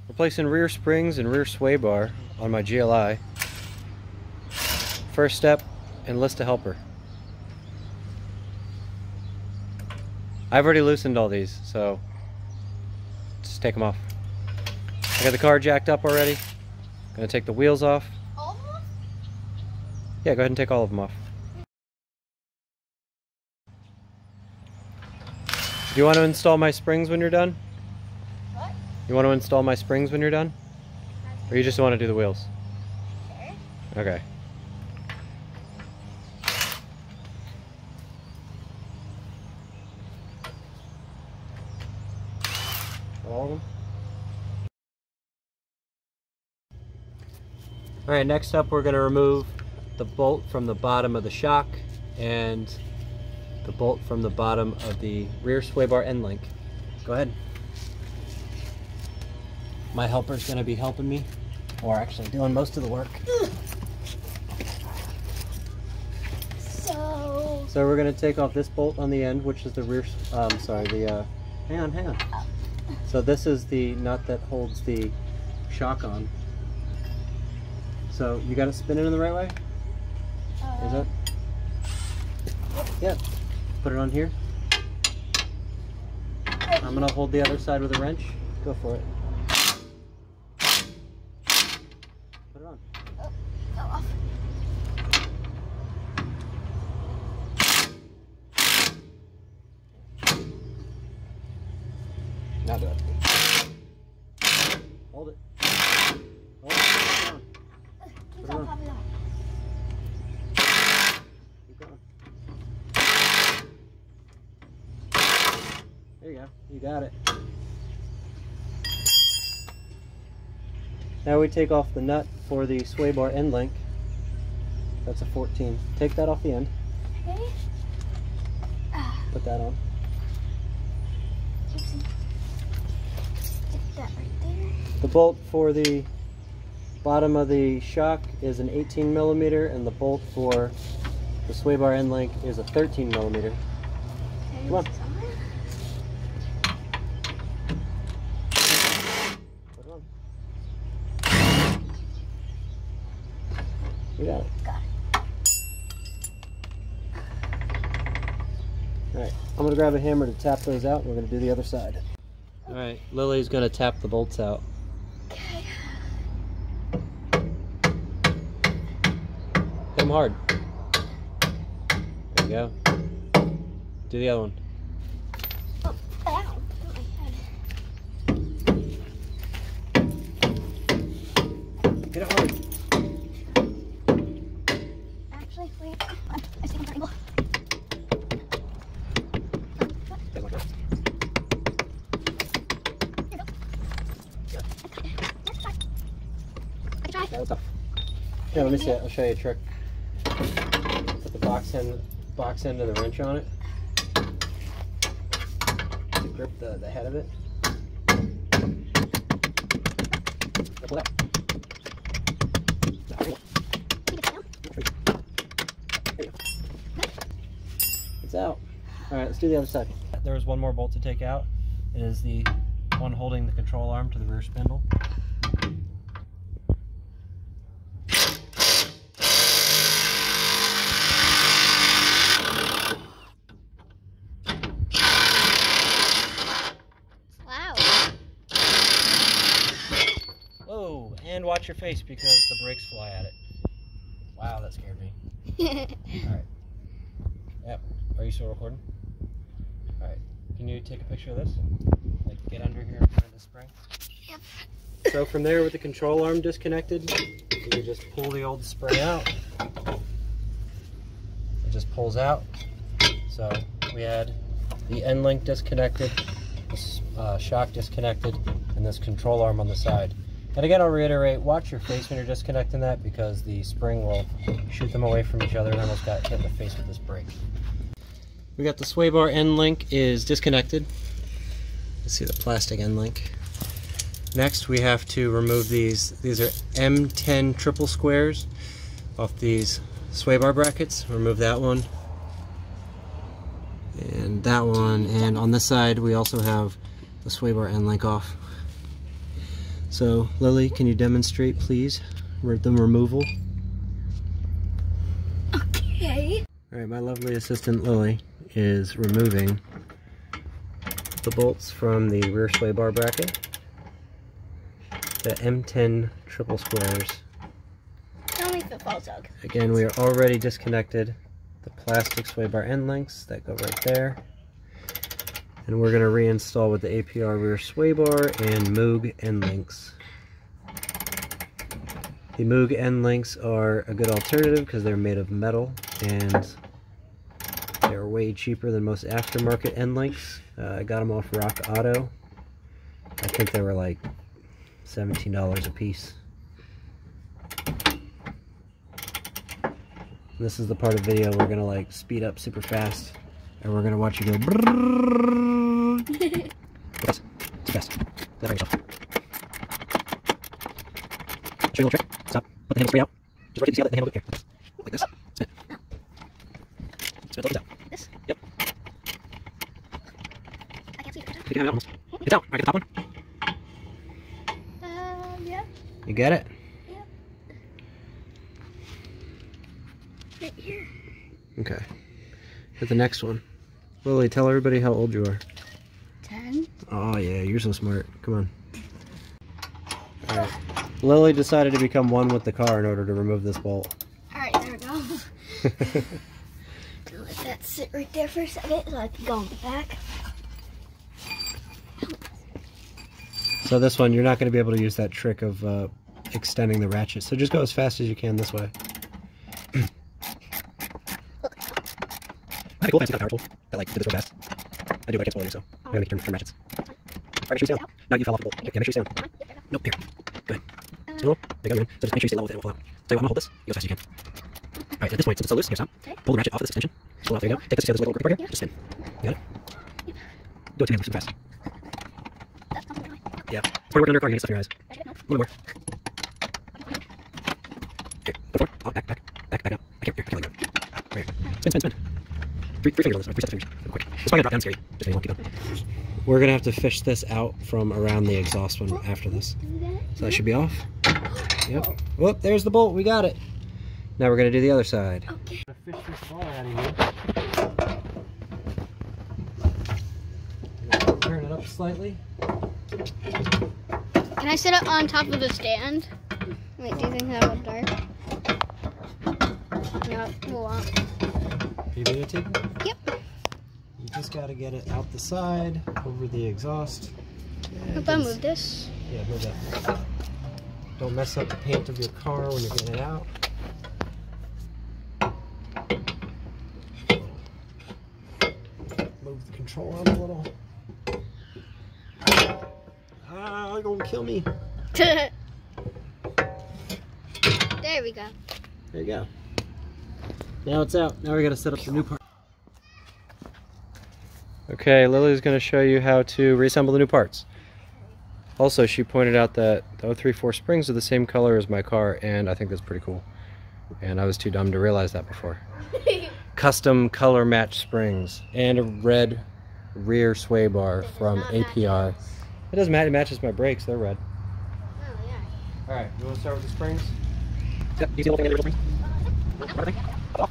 Replacing rear springs and rear sway bar on my GLI. First step, enlist a helper. I've already loosened all these, so just take them off. I got the car jacked up already. Gonna take the wheels off. All of them? Yeah, go ahead and take all of them off. Do you want to install my springs when you're done? What? You want to install my springs when you're done? Or you just want to do the wheels? Sure. Okay. All of them? Alright, next up we're going to remove the bolt from the bottom of the shock and the bolt from the bottom of the rear sway bar end link. Go ahead. My helper's going to be helping me, or actually doing most of the work. So we're going to take off this bolt on the end, which is the rear, hang on. So this is the nut that holds the shock on. So you got it spinning in the right way? Is it? Yep. Put it on here. I'm going to hold the other side with a wrench. Go for it. Put it on. Oh, go off. Now do it. Hold it. Hold it. Put it on. Pop it off. Keep going. There you go. You got it. Now we take off the nut for the sway bar end link. That's a 14. Take that off the end. Okay. Put that on. Oopsie. Stick that right there. The bolt for the bottom of the shock is an 18 millimeter, and the bolt for the sway bar end link is a 13 millimeter. Okay, Come on. Put it on. You got it. Got it. Alright, I'm going to grab a hammer to tap those out, and we're going to do the other side. Alright, Lily's going to tap the bolts out. Okay. Hit them hard. There you go. Do the other one. Oh, ow. Hit my head. Hit it hard. Actually, wait. I'm taking a triangle. That was tough. Here, let me see it. I'll show you a trick. Put the box end of the wrench on it to grip the head of it. Pull that. It's out. Alright, let's do the other side. There was one more bolt to take out. It is the one holding the control arm to the rear spindle. Whoa, and watch your face because the brakes fly at it. Wow, that scared me. Alright. Yep. Are you still recording? Alright. Can you take a picture of this? Like, get under here and find the spring? Yep. So from there, with the control arm disconnected, you just pull the old spring out. It just pulls out. So we had the end link disconnected, this shock disconnected, and this control arm on the side. And again, I'll reiterate, watch your face when you're disconnecting that because the spring will shoot them away from each other, and I almost got hit in the face with this brake. We got the sway bar end link is disconnected. Let's see the plastic end link. Next, we have to remove these. These are M10 triple squares off these sway bar brackets. Remove that one. And that one. And on this side, we also have the sway bar end link off. So, Lily, can you demonstrate, please, the removal? Okay. Alright, my lovely assistant Lily is removing the bolts from the rear sway bar bracket, the M10 triple squares. Tell me if it falls out. Again, we are already disconnected the plastic sway bar end links that go right there. And we're going to reinstall with the APR rear sway bar and Moog end links. The Moog end links are a good alternative because they're made of metal and they're way cheaper than most aftermarket end links. I got them off Rock Auto. I think they were like $17 a piece. This is the part of the video we're gonna like speed up super fast, and we're gonna watch you go. Fast, too fast. Let yourself. Show you a little trick. Stop. Put the handle straight out. Just rotate the handle here. Like this. Spin it. Spin it. Out. This? Yep. I can't see it. Take it out almost. It's out. Right at the top one. Yeah. You get it? Right here. Okay. Hit the next one. Lily, tell everybody how old you are. 10. Oh yeah, you're so smart. Come on. Alright. Lily decided to become one with the car in order to remove this bolt. Alright, there we go. Let that sit right there for a second so I can go in the back. So this one, you're not going to be able to use that trick of extending the ratchet. So just go as fast as you can this way. Cool, fancy power tool that like did this real fast. I do, but I can't spoil you, so I'm gonna make you turn ratchets. Alright, make sure you stay on. Now you fell off the bolt. Yeah, make sure you stay on. Nope, here. Good. So, there you go, man. So just make sure you stay level with it, it won't fall out. So you want to hold this, go as fast as you can. Alright, at this point, since it's so loose, here, stop. Pull the ratchet off of this extension. Pull it out, there you go. Take this little grip right here, just spin. You got it? Do it to me, super fast. Yeah. It's working under your car, you get stuff in your eyes. A little more. Here, go forward. Oh, back up. I can't let go. Right here. Spin. Three fingers on this one. 3 sets of fingers. Real quick. It's probably gonna drop down scary. Just keep going. We're gonna have to fish this out from around the exhaust one after this. So that should be off. Yep. Whoop, there's the bolt. We got it. Now we're gonna do the other side. Okay. Fish this ball out of here. Turn it up slightly. Can I sit up on top of the stand? Wait, do you think that would work? No, it won't. Are you videotaping? Yep. You just gotta get it out the side, over the exhaust. If I move this. Yeah, move that. Don't mess up the paint of your car when you're getting it out. Move the control arm a little. Ah, they're gonna kill me. There we go. There you go. Now it's out. Now we gotta set up the new part. Okay, Lily's gonna show you how to reassemble the new parts. Also, she pointed out that the 034 springs are the same color as my car, and I think that's pretty cool. And I was too dumb to realize that before. Custom color match springs and a red rear sway bar from APR. It doesn't matter, it matches my brakes, they're red. Oh, yeah. Alright, you want to start with the springs? Yep, you see the little thing in the springs? Right thing? Off.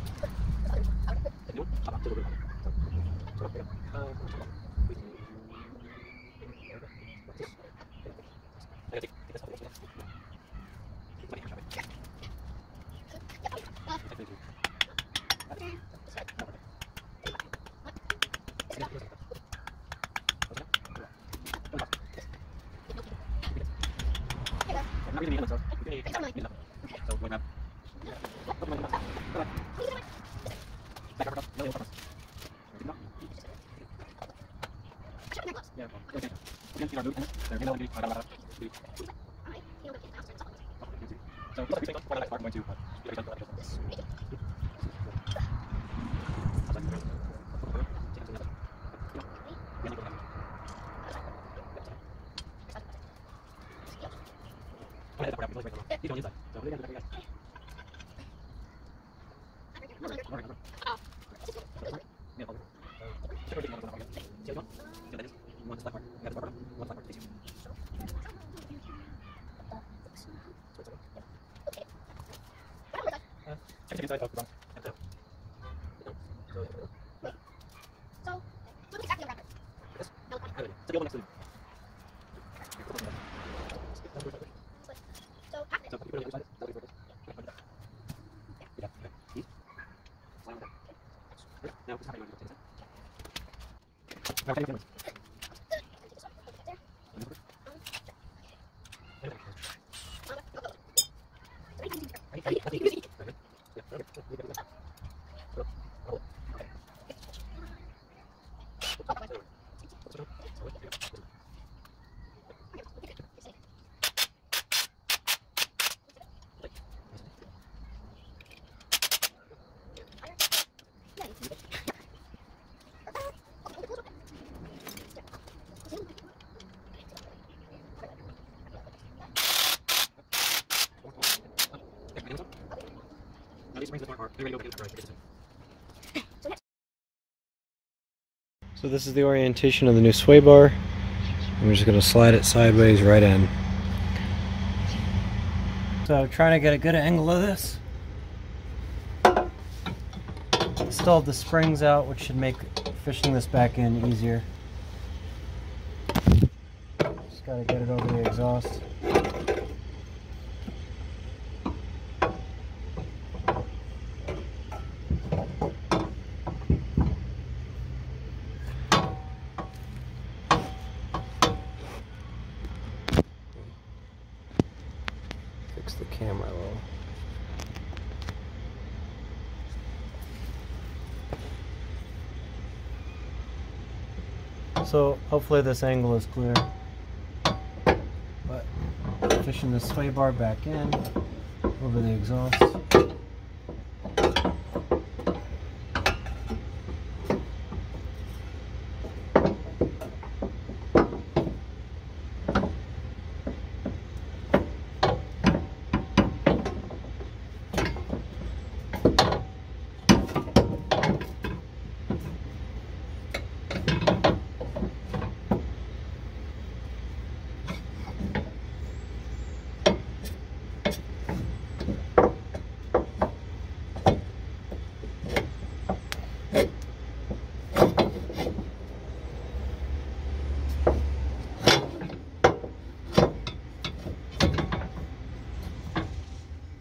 So this is the orientation of the new sway bar. I'm just going to slide it sideways right in. So trying to get a good angle of this. Still have the springs out, which should make fishing this back in easier. Just got to get it over the exhaust. Fix the camera a little. So hopefully this angle is clear. But fishing the sway bar back in over the exhaust.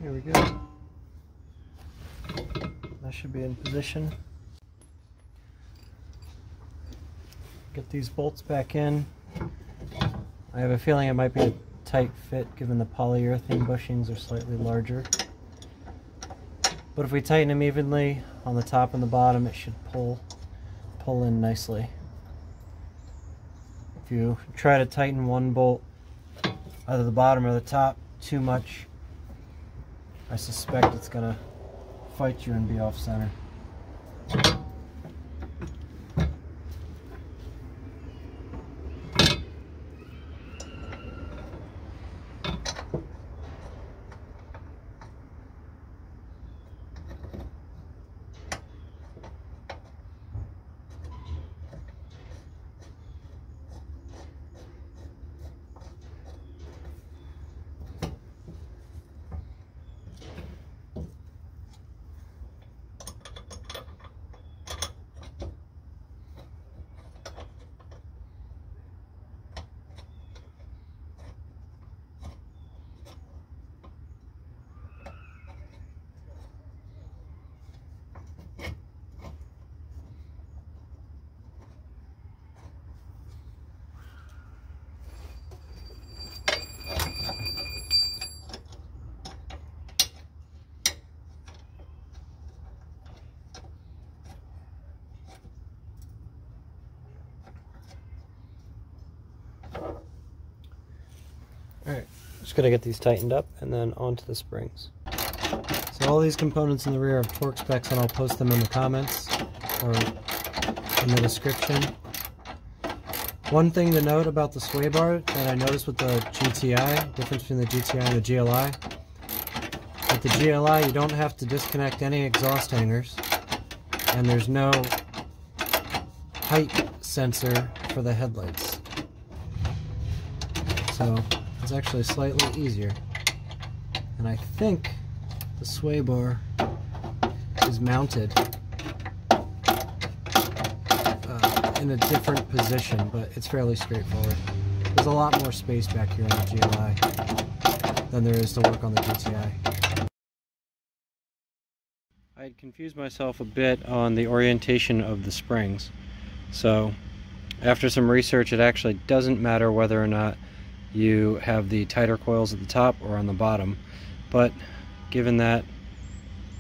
There we go. That should be in position. Get these bolts back in. I have a feeling it might be a tight fit given the polyurethane bushings are slightly larger. But if we tighten them evenly on the top and the bottom, it should pull in nicely. If you try to tighten one bolt, either the bottom or the top, too much, I suspect it's gonna fight you and be off center. Alright, just gotta get these tightened up and then onto the springs. So all these components in the rear have torque specs, and I'll post them in the comments or in the description. One thing to note about the sway bar that I noticed with the GTI, difference between the GTI and the GLI. With the GLI you don't have to disconnect any exhaust hangers, and there's no height sensor for the headlights. So it's actually slightly easier. And I think the sway bar is mounted in a different position, but it's fairly straightforward. There's a lot more space back here on the GLI than there is to work on the GTI. I had confused myself a bit on the orientation of the springs. So after some research, it actually doesn't matter whether or not you have the tighter coils at the top or on the bottom. But given that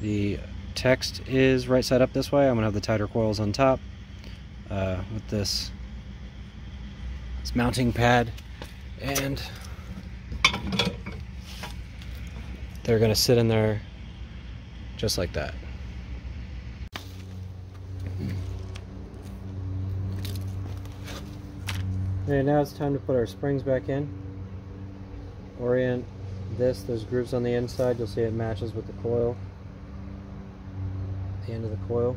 the text is right side up this way, I'm going to have the tighter coils on top with this mounting pad, and they're going to sit in there just like that. Okay, now it's time to put our springs back in. Orient this, there's grooves on the inside, you'll see it matches with the coil, the end of the coil.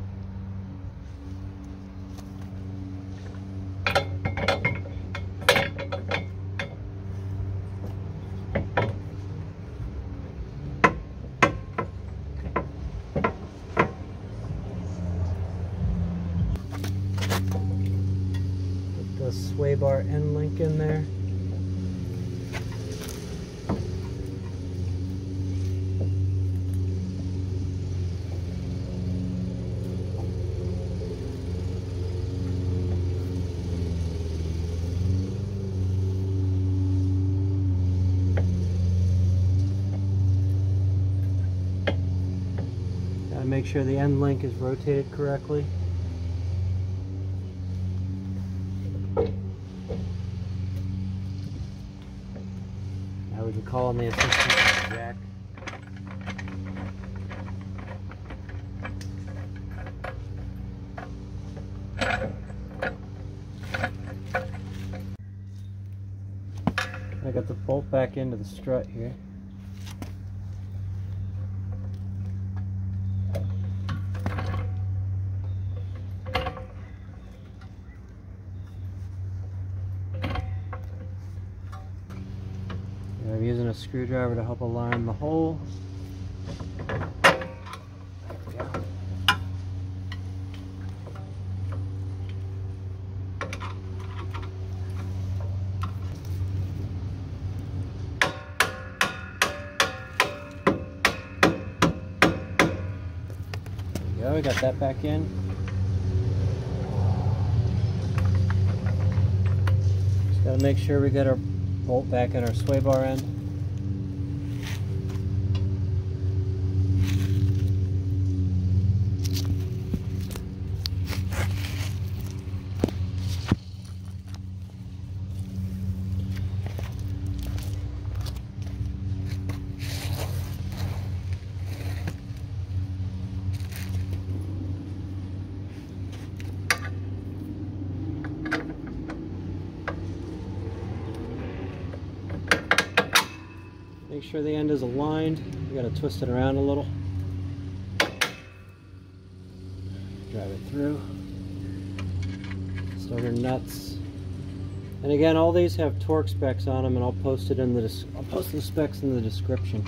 Put the sway bar end link in there. Make sure the end link is rotated correctly. Now we can call on the assistant jack. I got the bolt back into the strut here. I'm using a screwdriver to help align the hole. There we go. There we go, we got that back in. Just gotta make sure we get our bolt back in our sway bar end. Make sure the end is aligned. You gotta twist it around a little. Drive it through. Starter nuts. And again, all these have torque specs on them, and I'll post it in the specs in the description.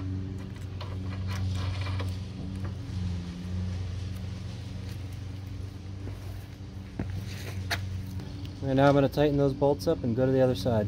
Right now I'm going to tighten those bolts up and go to the other side.